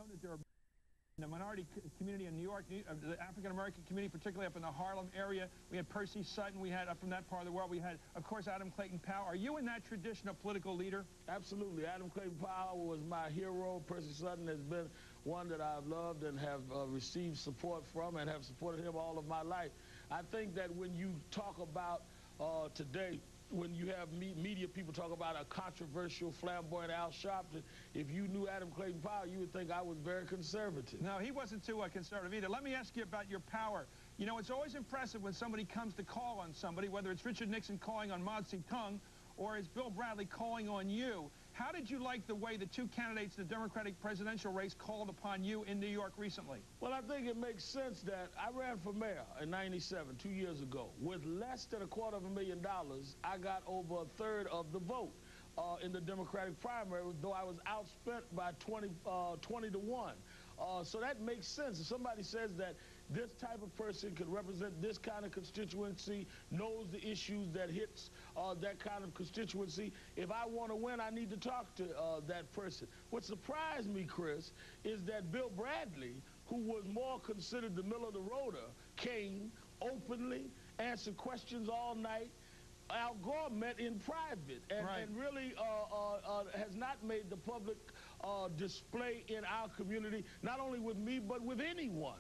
know that there are in the minority community in New York, the African-American community, particularly up in the Harlem area. We had Percy Sutton. We had, up from that part of the world, we had, of course, Adam Clayton Powell. Are you in that tradition of political leader? Absolutely. Adam Clayton Powell was my hero. Percy Sutton has been one that I've loved and have received support from and have supported him all of my life. I think that when you talk about today, when you have media people talk about a controversial, flamboyant Al Sharpton, if you knew Adam Clayton Powell, you would think I was very conservative. No, he wasn't too conservative either. Let me ask you about your power. You know, it's always impressive when somebody comes to call on somebody, whether it's Richard Nixon calling on Mao Zedong or is Bill Bradley calling on you. How did you like the way the two candidates in the Democratic presidential race called upon you in New York recently? Well, I think it makes sense that I ran for mayor in '97, 2 years ago. With less than $250,000, I got over a third of the vote in the Democratic primary, though I was outspent by 20 to 1. So that makes sense. If somebody says that this type of person could represent this kind of constituency, knows the issues that hits that kind of constituency, if I want to win, I need to talk to that person. What surprised me, Chris, is that Bill Bradley, who was more considered the middle of the roader, came openly, answered questions all night. Al Gore met in private and really has not made the public display in our community, not only with me, but with anyone,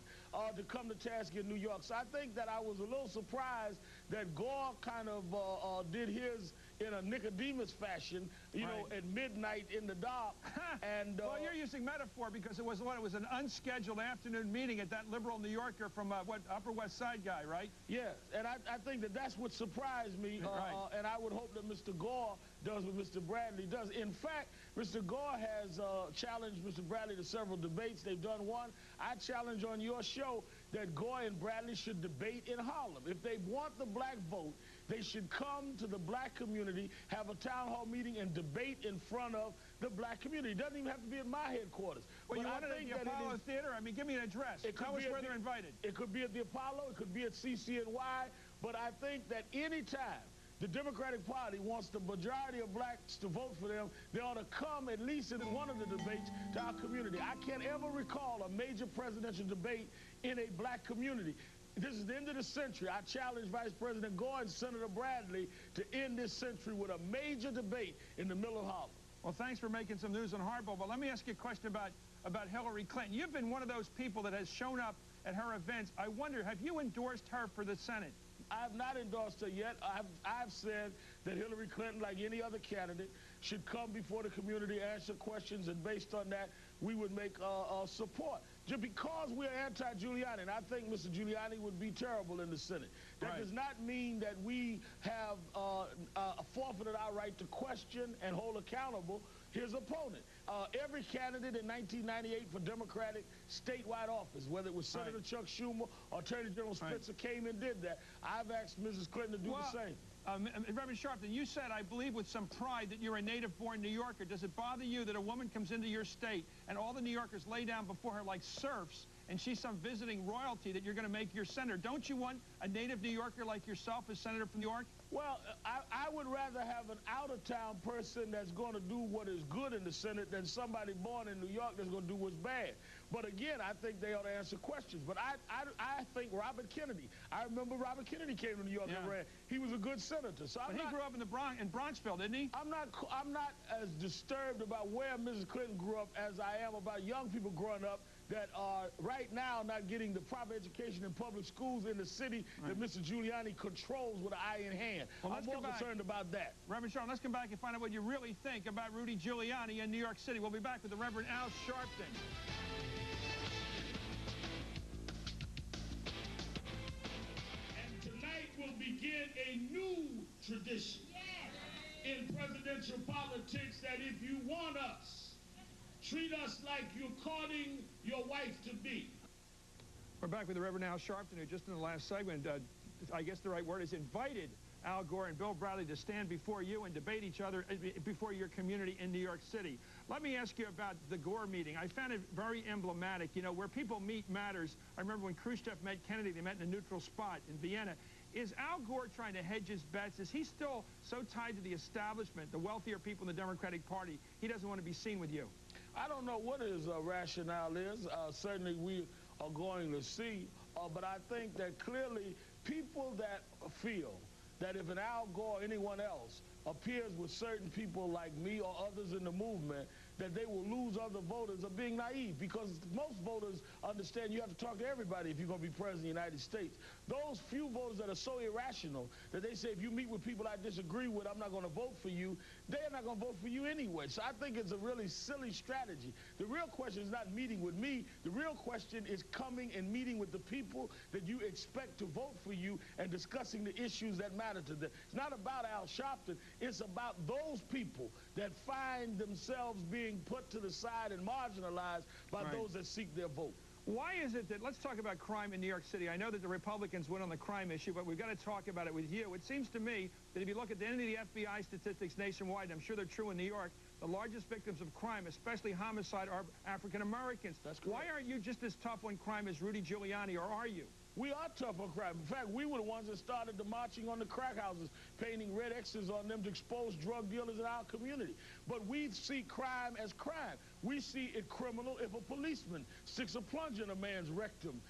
to come to task in New York. So I think that I was a little surprised that Gore kind of did his in a Nicodemus fashion, you know, at midnight in the dark. And well, you're using metaphor because it was an unscheduled afternoon meeting at that liberal New Yorker from what, Upper West Side guy, right? Yes, and I think that that's what surprised me, and I would hope that Mr. Gore does what Mr. Bradley does. In fact, Mr. Gore has challenged Mr. Bradley to several debates. They've done one. I challenge on your show that Gore and Bradley should debate in Harlem. If they want the black vote, they should come to the black community, have a town hall meeting, and debate in front of the black community. It doesn't even have to be at my headquarters. Well, but you want it at the Apollo Theater? I mean, give me an address. Tell us where they're invited. It could be at the Apollo. It could be at CCNY. But I think that any time the Democratic Party wants the majority of blacks to vote for them, they ought to come at least in one of the debates to our community. I can't ever recall a major presidential debate in a black community. This is the end of the century. I challenge Vice President Gore and Senator Bradley to end this century with a major debate in the middle of Harlem. Well, thanks for making some news on Hardball, but let me ask you a question about Hillary Clinton. You've been one of those people that has shown up at her events. I wonder, have you endorsed her for the Senate? I have not endorsed her yet. I've said that Hillary Clinton, like any other candidate, should come before the community, answer questions, and based on that, we would make support. Just because we're anti-Giuliani, and I think Mr. Giuliani would be terrible in the Senate. That does not mean that we have forfeited our right to question and hold accountable his opponent. Every candidate in 1998 for Democratic statewide office, whether it was Senator Chuck Schumer or Attorney General Spitzer, came and did that. I've asked Mrs. Clinton to do the same. Reverend Sharpton, you said, I believe with some pride, that you're a native-born New Yorker. Does it bother you that a woman comes into your state and all the New Yorkers lay down before her like serfs, and she's some visiting royalty that you're going to make your senator? Don't you want a native New Yorker like yourself as senator from New York? Well, I would rather have an out-of-town person that's going to do what is good in the Senate than somebody born in New York that's going to do what's bad. But again, I think they ought to answer questions. But I think Robert Kennedy. I remember Robert Kennedy came to New York and ran. He was a good senator. So he grew up in Bronxville, didn't he? I'm not as disturbed about where Mrs. Clinton grew up as I am about young people growing up that are right now not getting the proper education in public schools in the city that Mr. Giuliani controls with an iron hand. Well, I'm more concerned about that. Reverend Sharpton, let's come back and find out what you really think about Rudy Giuliani in New York City. We'll be back with the Reverend Al Sharpton. And tonight will begin a new tradition in presidential politics, that if you want us, treat us like you're courting your wife-to-be. We're back with the Reverend Al Sharpton, who just in the last segment, I guess the right word is, invited Al Gore and Bill Bradley to stand before you and debate each other before your community in New York City. Let me ask you about the Gore meeting. I found it very emblematic. You know, where people meet matters. I remember when Khrushchev met Kennedy, they met in a neutral spot in Vienna. Is Al Gore trying to hedge his bets? Is he still so tied to the establishment, the wealthier people in the Democratic Party, he doesn't want to be seen with you? I don't know what his rationale is. Certainly we are going to see. But I think that clearly people that feel that if an Al Gore or anyone else appears with certain people like me or others in the movement, that they will lose other voters are being naive, because most voters understand you have to talk to everybody if you're going to be president of the United States. Those few voters that are so irrational that they say if you meet with people I disagree with, I'm not going to vote for you, they're not going to vote for you anyway. So I think it's a really silly strategy. The real question is not meeting with me. The real question is coming and meeting with the people that you expect to vote for you and discussing the issues that matter to them. It's not about Al Sharpton. It's about those people that find themselves being put to the side and marginalized by those that seek their vote. Why is it that, let's talk about crime in New York City. I know that the Republicans went on the crime issue, but we've got to talk about it with you. It seems to me that if you look at any of the FBI statistics nationwide, and I'm sure they're true in New York, the largest victims of crime, especially homicide, are African Americans. That's correct. Why aren't you just as tough on crime as Rudy Giuliani, or are you? We are tough on crime. In fact, we were the ones that started the marching on the crack houses, painting red X's on them to expose drug dealers in our community. But we see crime as crime. We see it criminal if a policeman sticks a plunge in a man's rectum.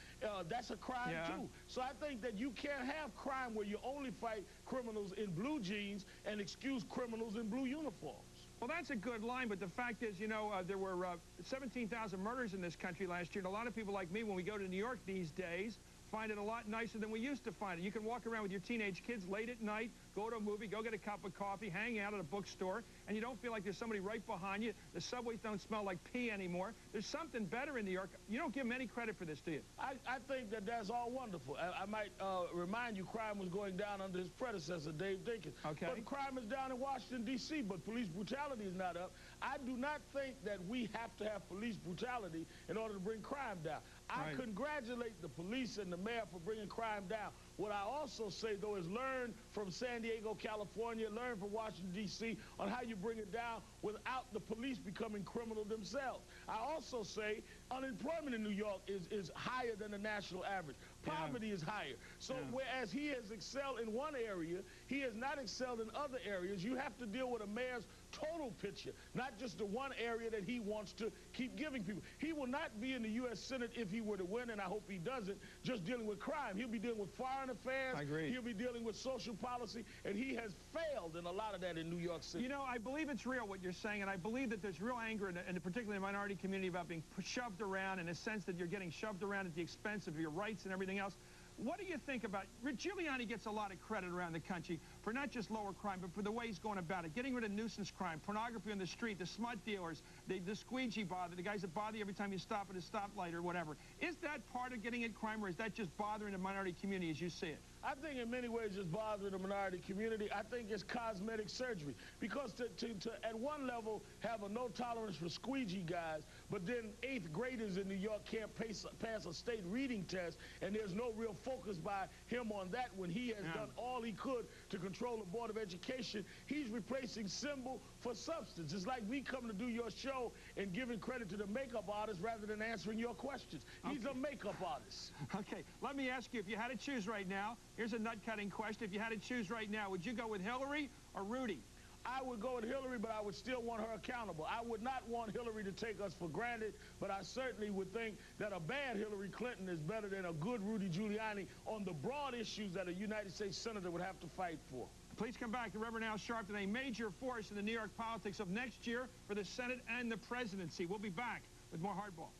That's a crime, too. So I think that you can't have crime where you only fight criminals in blue jeans and excuse criminals in blue uniforms. Well, that's a good line, but the fact is, you know, there were 17,000 murders in this country last year, and a lot of people like me, when we go to New York these days, find it a lot nicer than we used to find it. You can walk around with your teenage kids late at night, go to a movie, go get a cup of coffee, hang out at a bookstore, and you don't feel like there's somebody right behind you. The subways don't smell like pee anymore. There's something better in New York. You don't give them any credit for this, do you? I think that that's all wonderful. I might remind you, crime was going down under his predecessor, Dave Dinkins. Okay. But crime is down in Washington, D.C., but police brutality is not up. I do not think that we have to have police brutality in order to bring crime down. I congratulate the police and the mayor for bringing crime down. What I also say, though, is learn from San Diego, California, learn from Washington, D.C. on how you bring it down without the police becoming criminal themselves. I also say unemployment in New York is higher than the national average. Poverty is higher. So whereas he has excelled in one area, he has not excelled in other areas. You have to deal with a mayor's total picture, not just the one area that he wants to keep giving people. He will not be in the U.S. Senate if he were to win, and I hope he doesn't, just dealing with crime. He'll be dealing with foreign affairs. I agree. He'll be dealing with social policy, and he has failed in a lot of that in New York City. You know, I believe it's real what you're saying, and I believe that there's real anger, particularly in the minority community, about being shoved around, in a sense that you're getting shoved around at the expense of your rights and everything else. What do you think about, Giuliani gets a lot of credit around the country for not just lower crime, but for the way he's going about it, getting rid of nuisance crime, pornography on the street, the smut dealers, the squeegee bother, the guys that bother you every time you stop at a stoplight or whatever. Is that part of getting at crime, or is that just bothering the minority community as you see it? I think in many ways it's bothering the minority community. I think it's cosmetic surgery, because to at one level have a no tolerance for squeegee guys, but then 8th graders in New York can't pass a state reading test, and there's no real focus by him on that when he has done all he could to control the Board of Education. He's replacing symbol for substance. It's like me coming to do your show and giving credit to the makeup artist rather than answering your questions. He's a makeup artist. Okay, let me ask you, if you had to choose right now, here's a nut-cutting question. If you had to choose right now, would you go with Hillary or Rudy? I would go with Hillary, but I would still want her accountable. I would not want Hillary to take us for granted, but I certainly would think that a bad Hillary Clinton is better than a good Rudy Giuliani on the broad issues that a United States senator would have to fight for. Please come back to Reverend Al Sharpton, a major force in the New York politics of next year for the Senate and the presidency. We'll be back with more Hardball.